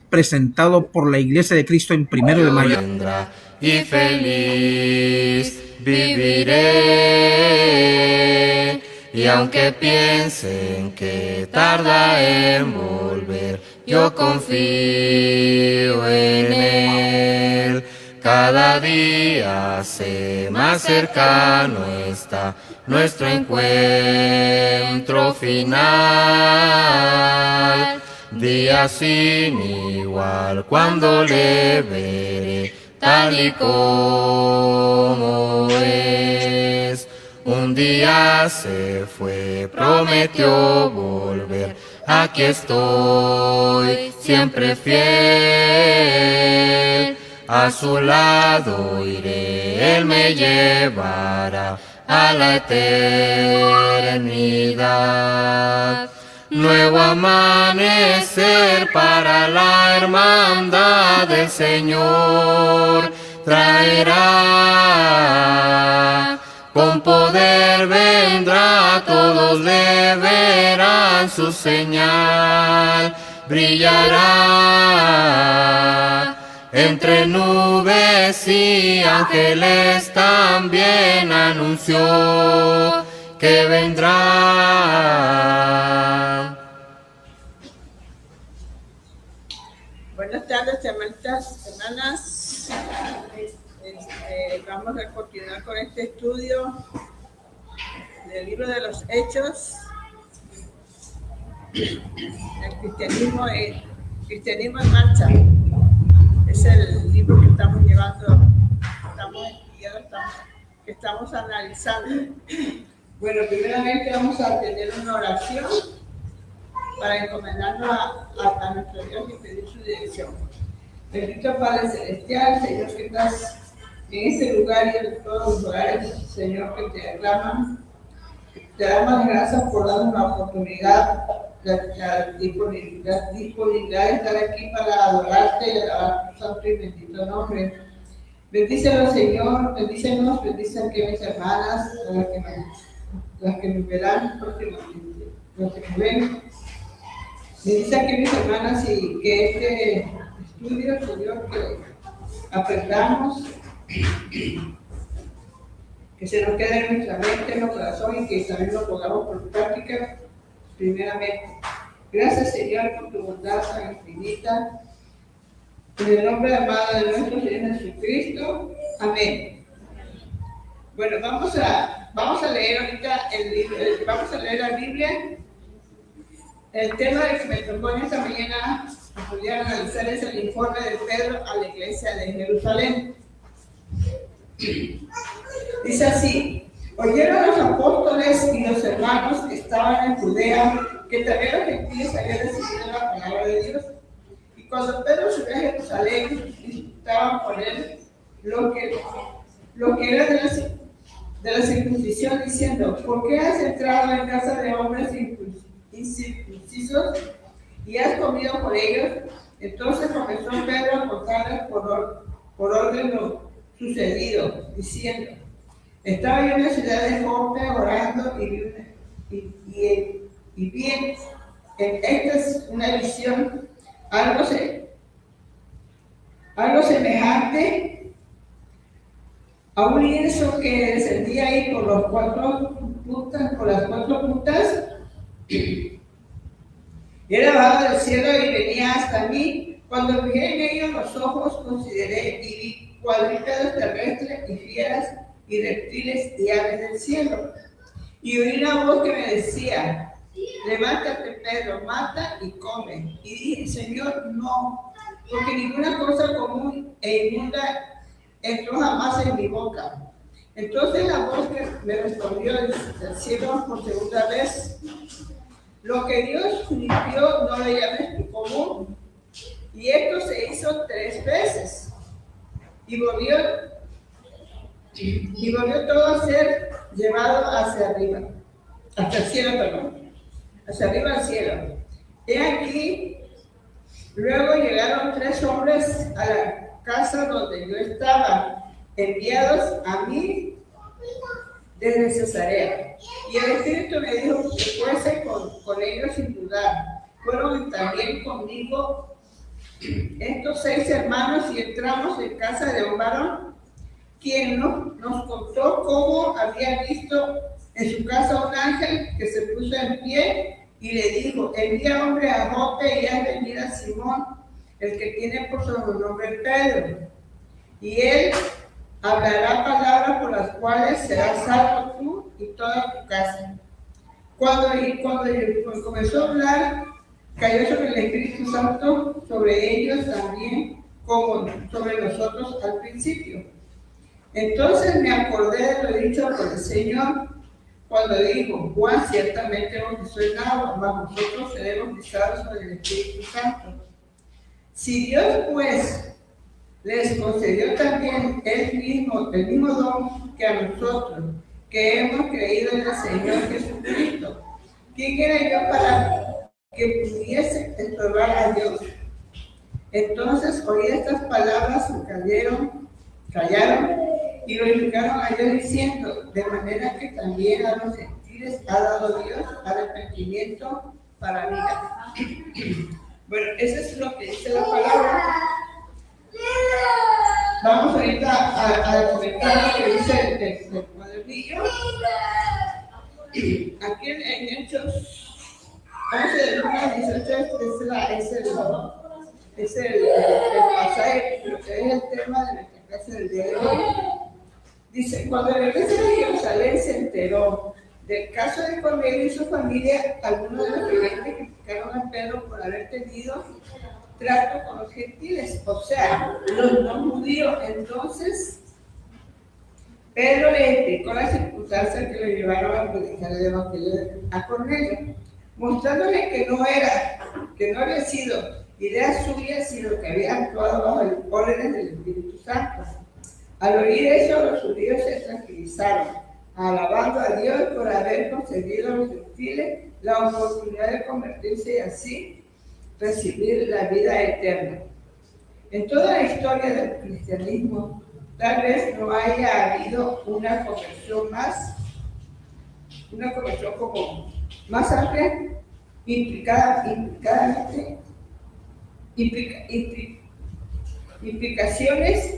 presentado por la Iglesia de Cristo en 1 de Mayo. Y feliz viviré, y aunque piensen que tarda en volver, yo confío en Él. Cada día hace más cercano está nuestro encuentro final. Día sin igual cuando le veré tal y como es. Un día se fue, prometió volver. Aquí estoy, siempre fiel. A su lado iré, Él me llevará a la eternidad. Nuevo amanecer para la hermandad del Señor traerá. Con poder vendrá, todos le verán, su señal brillará. Entre nubes y ángeles también anunció que vendrá. Buenas tardes, hermanas. Vamos a continuar con este estudio del libro de los Hechos. El cristianismo en marcha. Es el libro que estamos llevando, que estamos analizando. Bueno, primeramente vamos a tener una oración para encomendarnos a nuestro Dios y pedir su dirección. Bendito Padre Celestial, Señor, que estás en este lugar y en todos los lugares, Señor, que te aclaman. Te damos gracias por darnos la oportunidad, la disponibilidad de estar aquí para adorarte y alabar tu santo y bendito nombre. Bendícenos, Señor, bendícenos, bendice aquí a mis hermanas, las que me verán próximamente, los que me ven. Bendice aquí a mis hermanas y que este estudio, Señor, que aprendamos, que se nos quede en nuestra mente, en el corazón y que también lo pongamos por práctica primeramente. Gracias, Señor, por tu bondad tan infinita. En el nombre amado de nuestro Señor Jesucristo. Amén. Bueno, vamos a leer ahorita el libro, vamos a leer la Biblia. El tema que me tocó en esta mañana a poder analizar es el informe de Pedro a la iglesia de Jerusalén. Dice así: oyeron los apóstoles y los hermanos que estaban en Judea que también los gentiles habían recibido la palabra de Dios. Y cuando Pedro subió a Jerusalén, disputaban con él lo que era de la circuncisión, diciendo: ¿por qué has entrado en casa de hombres incircuncisos y has comido con ellos? Entonces comenzó Pedro a contarles por orden lo sucedido, diciendo: estaba yo en la ciudad de Jope orando y bien, esta es una visión, algo semejante a un lienzo que descendía ahí por las cuatro puntas, era bajado del cielo y venía hasta mí. Cuando fijé en ellos los ojos, consideré y vi cuadrúpedos terrestres y fieras y reptiles y aves del cielo. Y oí una voz que me decía: levántate, Pedro, mata y come. Y dije: Señor, no, porque ninguna cosa común e inmunda entró jamás en mi boca. Entonces la voz que me respondió del cielo por segunda vez: lo que Dios limpió no lo llames común. Y esto se hizo 3 veces. Y volvió todo a ser llevado hacia arriba, hasta el cielo, perdón, hacia arriba al cielo. He aquí, luego llegaron 3 hombres a la casa donde yo estaba, enviados a mí desde Cesarea. Y el Espíritu me dijo que fuese con ellos sin dudar. Fueron también conmigo estos 6 hermanos y entramos en casa de un varón, quien nos contó cómo había visto en su casa un ángel que se puso en pie y le dijo: envía hombre a Jope y haz venir a Simón, el que tiene por sobrenombre Pedro, y él hablará palabras por las cuales serás salvo tú y toda tu casa. Cuando comenzó a hablar, cayó sobre el Espíritu Santo, sobre ellos también, como sobre nosotros al principio. Entonces me acordé de lo dicho por el Señor, cuando dijo: Juan ciertamente bautizó en agua, mas nosotros seremos bautizados por el Espíritu Santo. Si Dios, pues, les concedió también el mismo don que a nosotros, que hemos creído en el Señor Jesucristo, ¿quién era yo para que pudiese estorbar a Dios? Entonces oí estas palabras y callaron y glorificaron a Dios diciendo: de manera que también a los gentiles ha dado Dios arrepentimiento para vida. Bueno, eso es lo que dice la palabra. Vamos ahorita a comentar lo que dice el cuadernillo. Aquí en Hechos 11 del 1 al 18 es el pasaje, lo que es el tema de nuestra clase del día de hoy. Dice: cuando el rey de Jerusalén se enteró del caso de Cornelio y su familia, algunos de los creyentes criticaron a Pedro por haber tenido trato con los gentiles, o sea, los no judíos. Entonces Pedro le explicó las circunstancias que lo llevaron a predicar el evangelio a Cornelio, mostrándole que no había sido idea suya, sino que había actuado bajo el orden del Espíritu Santo. Al oír eso, los judíos se tranquilizaron, alabando a Dios por haber concedido a los gentiles la oportunidad de convertirse y así recibir la vida eterna. En toda la historia del cristianismo, tal vez no haya habido una conversión como más amplia, implicaciones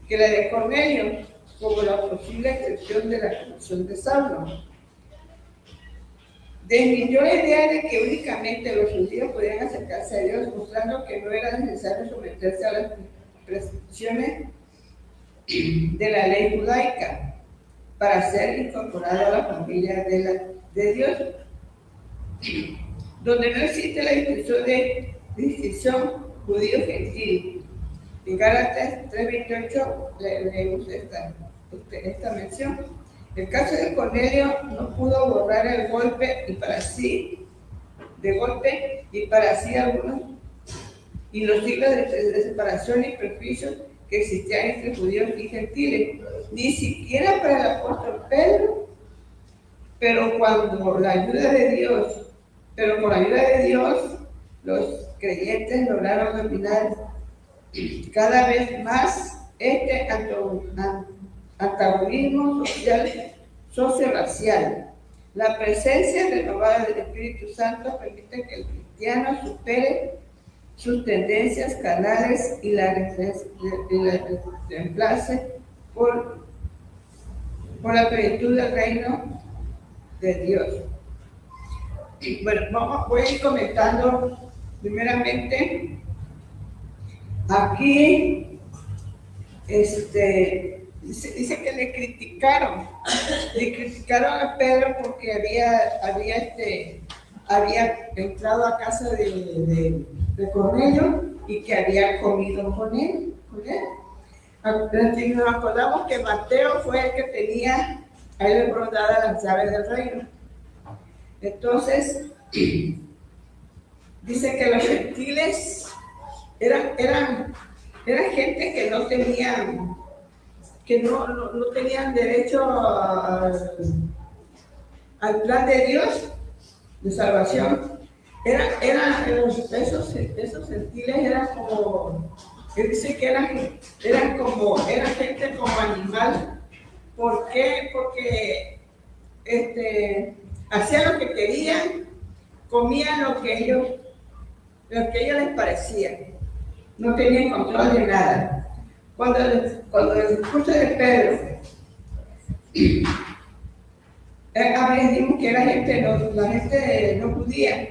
que la de Cornelio, como la posible excepción de la conversión de Saulo. Desmintió la idea de que únicamente los judíos podían acercarse a Dios, mostrando que no era necesario someterse a las prescripciones de la ley judaica para ser incorporado a la familia de Dios, donde no existe la distinción judío-gentil. En Gálatas 3:28 leemos esta mención. El caso de Cornelio no pudo borrar el golpe y para sí algunos y los siglos de separación y prejuicios que existían entre judíos y gentiles, ni siquiera para el apóstol Pedro, pero con la ayuda de Dios, los creyentes lograron dominar cada vez más este antagonismo social-racial. La presencia renovada del Espíritu Santo permite que el cristiano supere sus tendencias carnales y la reemplace por la plenitud del reino de Dios. Bueno, voy a ir comentando primeramente. Aquí dice que le criticaron a Pedro porque había entrado a casa de Cornelio y que había comido con él. Nos acordamos que Mateo fue el que tenía a él le fueron dadas las llaves del reino. Entonces dice que los gentiles eran gente que no tenían derecho al plan de Dios de salvación. Esos gentiles eran como, él dice que eran gente como animal. ¿Por qué? Porque hacían lo que querían, comían lo que ellos les parecía. no tenían control de nada. Cuando el discurso de Pedro, aprendimos que era gente, la gente no judía,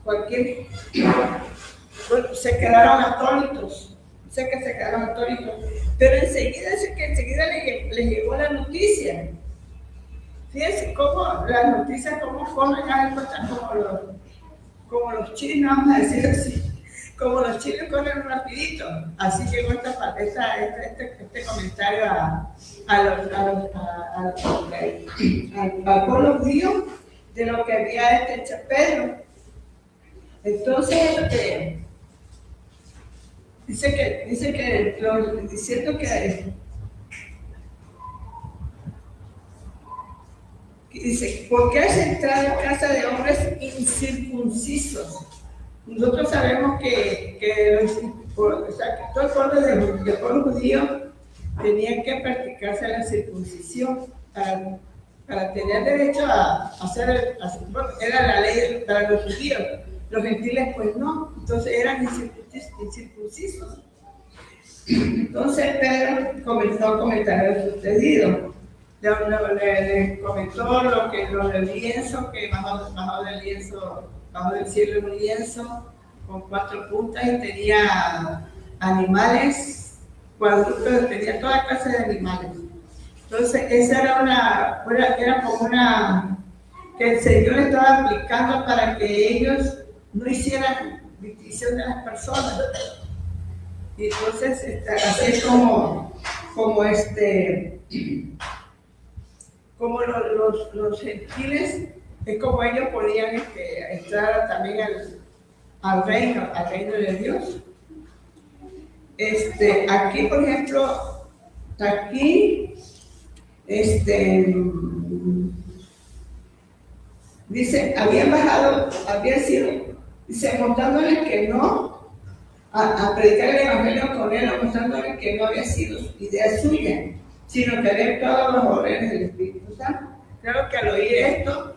cualquier, bueno, se quedaron atónitos, sé que se quedaron atónitos, pero enseguida les llegó la noticia. Fíjense cómo las noticias, cómo forman a como los chinos, vamos a decir así, como los chinos corren rapidito. Así llegó este comentario al pueblo judío de lo que había hecho Pedro. Entonces, dice que diciendo que dice, ¿por qué has entrado en casa de hombres incircuncisos? Nosotros sabemos que todo el pueblo del pueblo judío tenía que practicarse la circuncisión para tener derecho a hacer, bueno, era la ley para los judíos. Los gentiles pues no, entonces eran incircuncisos. Entonces Pedro comenzó a comentar el sucedido. Le comentó lo del lienzo, que bajó del cielo un lienzo con 4 puntas y tenía animales cuadrúpedos, tenía toda clase de animales. Entonces esa era como que el Señor estaba aplicando para que ellos no hicieran distinción de las personas. Y entonces así es como los gentiles, es como ellos podían entrar también al reino de Dios. Aquí, por ejemplo, dice, dice, mostrándoles que no, a predicar el evangelio con él, mostrándoles que no había sido idea suya, sino que había todos los órdenes del Espíritu Santo. Claro que al oír esto,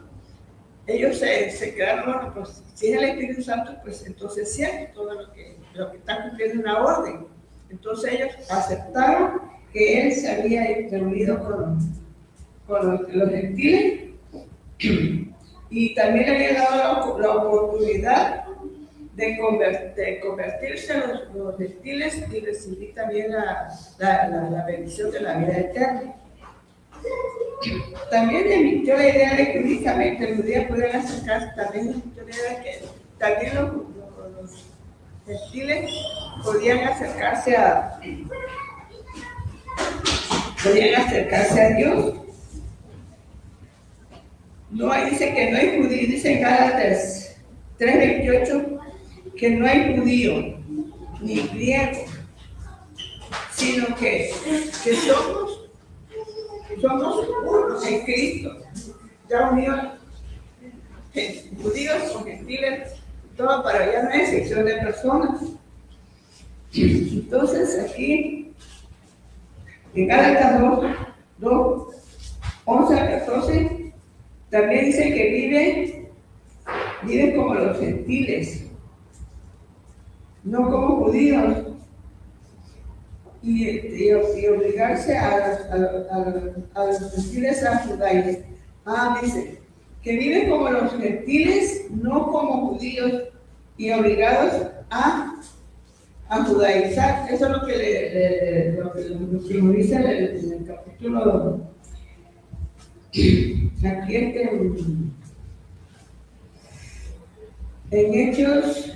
ellos se quedaron, bueno, pues si es el Espíritu Santo, pues entonces es cierto todo lo que está cumpliendo una orden. Entonces ellos aceptaron que él se había reunido con los gentiles y también le había dado la oportunidad de convertirse a los gentiles y recibir también la bendición de la vida eterna. También emitió la idea de que únicamente los judíos podían acercarse, también emitió la idea de que también los gentiles podían acercarse a Dios. No hay, dice que no hay judío, dice en Gálatas 3:28 que no hay judío ni griego, sino que somos unos en Cristo, ya unidos, judíos o gentiles, todo, para allá no hay excepción de personas. Entonces aquí, en Gálatas 2, 11 a 14, también dice que vive como los gentiles, no como judíos, y obligarse a los gentiles a judaizar. Dice que viven como los gentiles, no como judíos, y obligados a judaizar. Eso es lo que nos dice en el capítulo. Aquí en Hechos,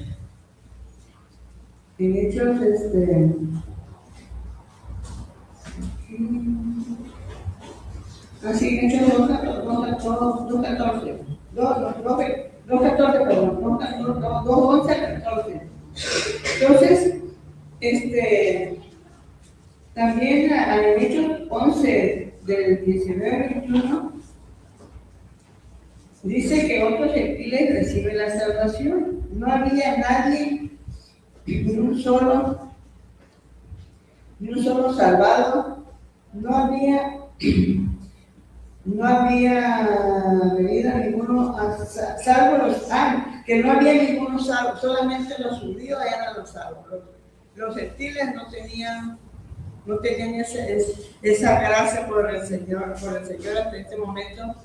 así en Hechos 2:14, 2:11 a 14. Entonces, también en Hechos 11, del 19 al 21, dice que otros gentiles reciben la salvación. No había nadie, ni un solo salvado, no había no había venido ninguno, salvo que no había ninguno salvo, solamente los judíos eran los salvos. Los gentiles no tenían esa gracia por el Señor hasta este momento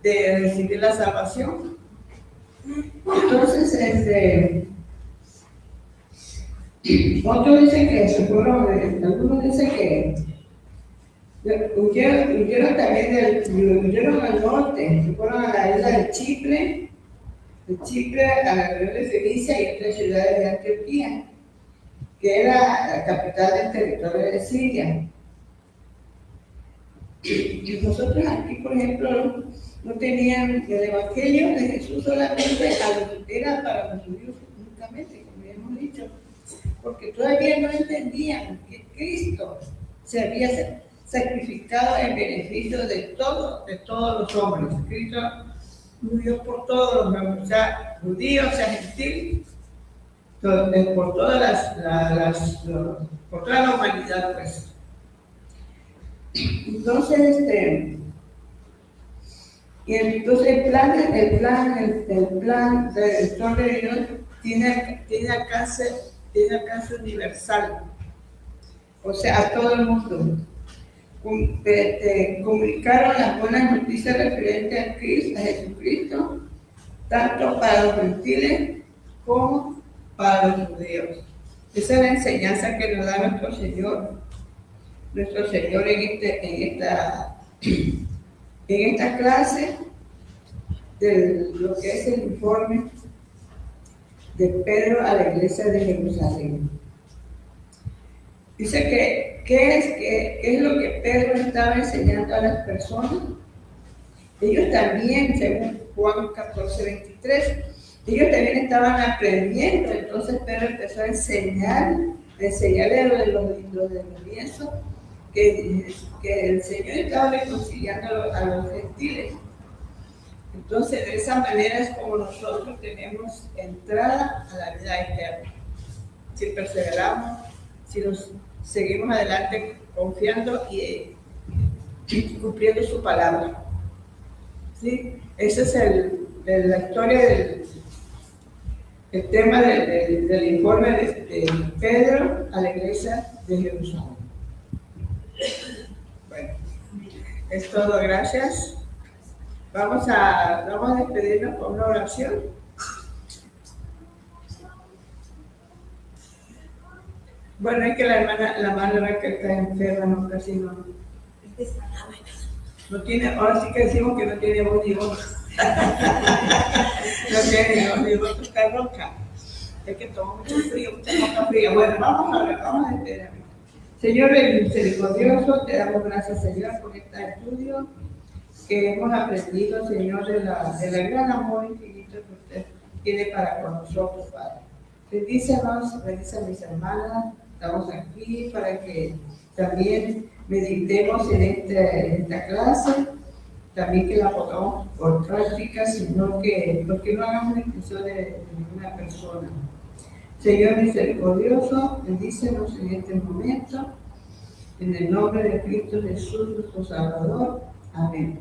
de recibir la salvación. Entonces, otros dicen que algunos dicen que huyeron también huyeron al norte, se fueron a la isla de Chipre, a la región de Fenicia y otras ciudades de Antioquía, que era la capital del territorio de Siria. Y nosotros aquí, por ejemplo, no tenían el Evangelio de Jesús solamente era para los judíos únicamente, como ya hemos dicho, porque todavía no entendían que Cristo se había sacrificado en beneficio de todos los hombres. Cristo murió por todos los hombres, sea judíos, sea gentil, por toda la humanidad, pues. Entonces, el plan del Trono de Dios tiene alcance universal, o sea, a todo el mundo. Comunicaron las buenas noticias referentes a Jesucristo, tanto para los gentiles como para los judíos. Esa es la enseñanza que nos da nuestro Señor en esta clase de lo que es el informe de Pedro a la iglesia de Jerusalén. Dice que ¿qué es lo que Pedro estaba enseñando a las personas? Ellos también, según Juan 14:23, ellos también estaban aprendiendo. Entonces Pedro empezó a enseñarle lo de los lienzos, que el Señor estaba reconciliando a los gentiles. Entonces, de esa manera es como nosotros tenemos entrada a la vida eterna. Si perseveramos, si nos seguimos adelante confiando y cumpliendo su palabra. ¿Sí? Ese es la historia el tema del informe de Pedro a la iglesia de Jerusalén. Bueno, es todo, gracias. Vamos a despedirnos con una oración. Bueno, es que la hermana que está enferma, no, casi no tiene, ahora sí que decimos que no tiene voz ni voz. No tiene voz ni voz, está ronca. Es que toma mucho frío, mucha ropa fría. Bueno, vamos a despedirnos. Señor misericordioso, te damos gracias, Señor, por este estudio que hemos aprendido, Señor, del gran amor infinito que usted tiene para con nosotros, Padre. Bendícenos, bendice a mis hermanas, estamos aquí para que también meditemos en esta clase, también que la pongamos por práctica, sino que no hagamos inclusión de ninguna persona. Señor misericordioso, bendícenos en este momento, en el nombre de Cristo Jesús, nuestro Salvador. Amén.